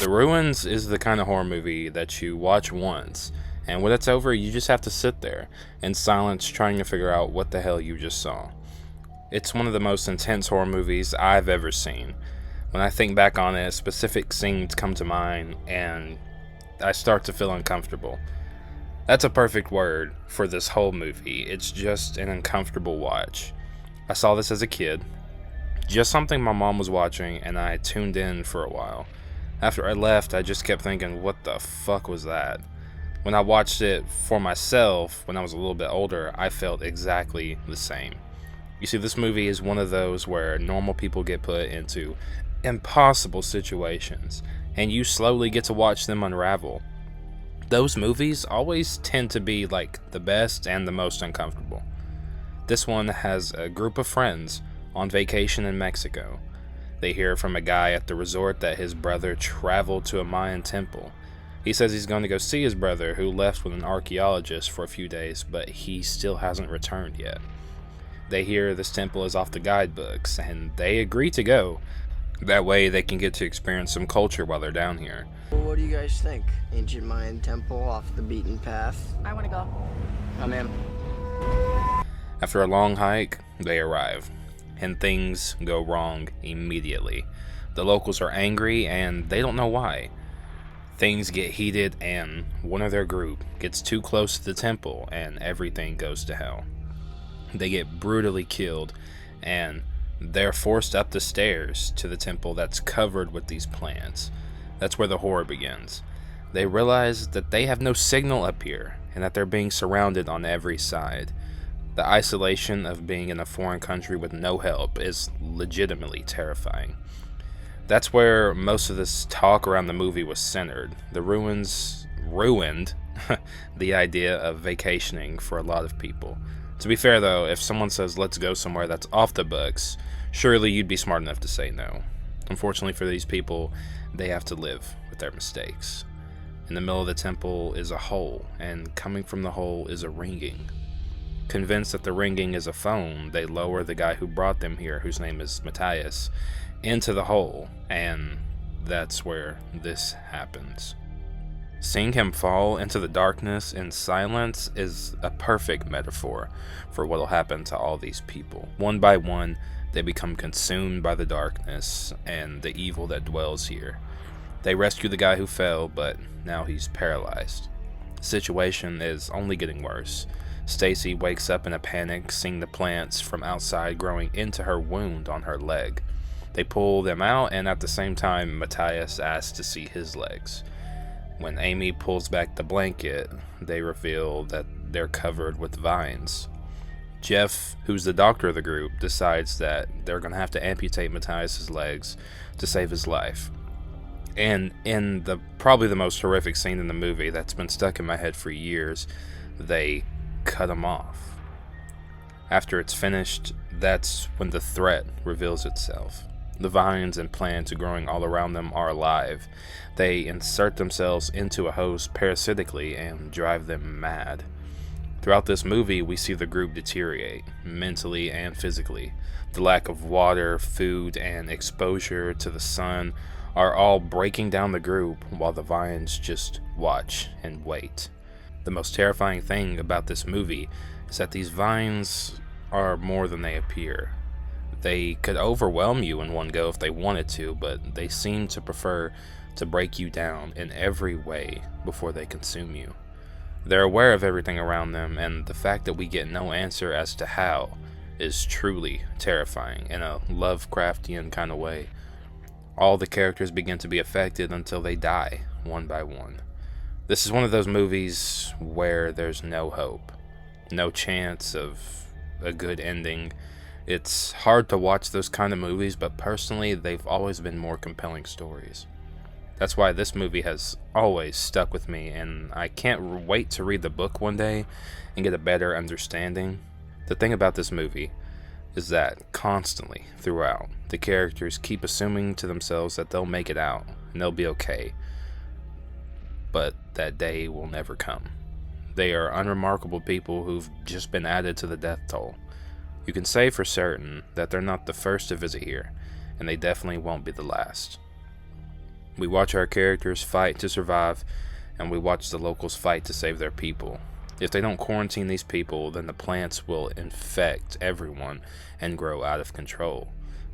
The Ruins is the kind of horror movie that you watch once, and when it's over, you just have to sit there in silence trying to figure out what the hell you just saw. It's one of the most intense horror movies I've ever seen. When I think back on it, specific scenes come to mind, and I start to feel uncomfortable. That's a perfect word for this whole movie. It's just an uncomfortable watch. I saw this as a kid, just something my mom was watching, and I tuned in for a while. After I left, I just kept thinking, what the fuck was that? When I watched it for myself, when I was a little bit older, I felt exactly the same. You see, this movie is one of those where normal people get put into impossible situations, and you slowly get to watch them unravel. Those movies always tend to be like the best and the most uncomfortable. This one has a group of friends on vacation in Mexico. They hear from a guy at the resort that his brother traveled to a Mayan temple. He says he's going to go see his brother, who left with an archaeologist for a few days, but he still hasn't returned yet. They hear this temple is off the guidebooks, and they agree to go. That way they can get to experience some culture while they're down here. Well, what do you guys think? Ancient Mayan temple off the beaten path? I want to go. I'm in. After a long hike, they arrive, and things go wrong immediately. The locals are angry, and they don't know why. Things get heated, and one of their group gets too close to the temple, and everything goes to hell. They get brutally killed, and they're forced up the stairs to the temple that's covered with these plants. That's where the horror begins. They realize that they have no signal up here, and that they're being surrounded on every side. The isolation of being in a foreign country with no help is legitimately terrifying. That's where most of this talk around the movie was centered. The Ruins ruined the idea of vacationing for a lot of people. To be fair though, if someone says let's go somewhere that's off the books, surely you'd be smart enough to say no. Unfortunately for these people, they have to live with their mistakes. In the middle of the temple is a hole, and coming from the hole is a ringing. Convinced that the ringing is a phone, they lower the guy who brought them here, whose name is Matthias, into the hole, and that's where this happens. Seeing him fall into the darkness in silence is a perfect metaphor for what will happen to all these people. One by one, they become consumed by the darkness and the evil that dwells here. They rescue the guy who fell, but now he's paralyzed. The situation is only getting worse. Stacy wakes up in a panic, seeing the plants from outside growing into her wound on her leg. They pull them out, and at the same time, Matthias asks to see his legs. When Amy pulls back the blanket, they reveal that they're covered with vines. Jeff, who's the doctor of the group, decides that they're going to have to amputate Matthias' legs to save his life. And in probably the most horrific scene in the movie that's been stuck in my head for years, they cut him off. After it's finished, that's when the threat reveals itself. The vines and plants growing all around them are alive. They insert themselves into a host parasitically and drive them mad. Throughout this movie, we see the group deteriorate, mentally and physically. The lack of water, food, and exposure to the sun are all breaking down the group, while the vines just watch and wait. The most terrifying thing about this movie is that these vines are more than they appear. They could overwhelm you in one go if they wanted to, but they seem to prefer to break you down in every way before they consume you. They're aware of everything around them, and the fact that we get no answer as to how is truly terrifying in a Lovecraftian kind of way. All the characters begin to be affected until they die, one by one. This is one of those movies where there's no hope, no chance of a good ending. It's hard to watch those kind of movies, but personally, they've always been more compelling stories. That's why this movie has always stuck with me, and I can't wait to read the book one day and get a better understanding. The thing about this movie is that constantly throughout, the characters keep assuming to themselves that they'll make it out and they'll be okay. But that day will never come. They are unremarkable people who've just been added to the death toll. You can say for certain that they're not the first to visit here, and they definitely won't be the last. We watch our characters fight to survive, and we watch the locals fight to save their people. If they don't quarantine these people, then the plants will infect everyone and grow out of control.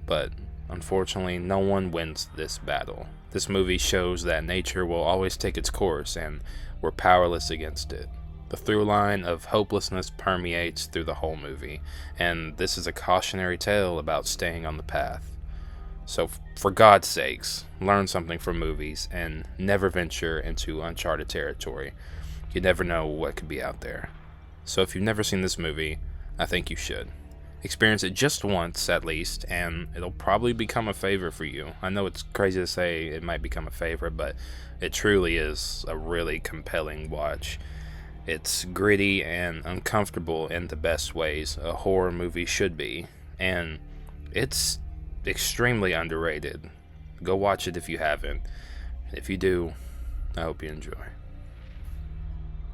But unfortunately, no one wins this battle. This movie shows that nature will always take its course, and we're powerless against it. The through line of hopelessness permeates through the whole movie, and this is a cautionary tale about staying on the path. So, for God's sakes, learn something from movies and never venture into uncharted territory. You never know what could be out there. So, if you've never seen this movie, I think you should. Experience it just once, at least, and it'll probably become a favorite for you. I know it's crazy to say it might become a favorite, but it truly is a really compelling watch. It's gritty and uncomfortable in the best ways a horror movie should be, and it's extremely underrated. Go watch it if you haven't. If you do, I hope you enjoy.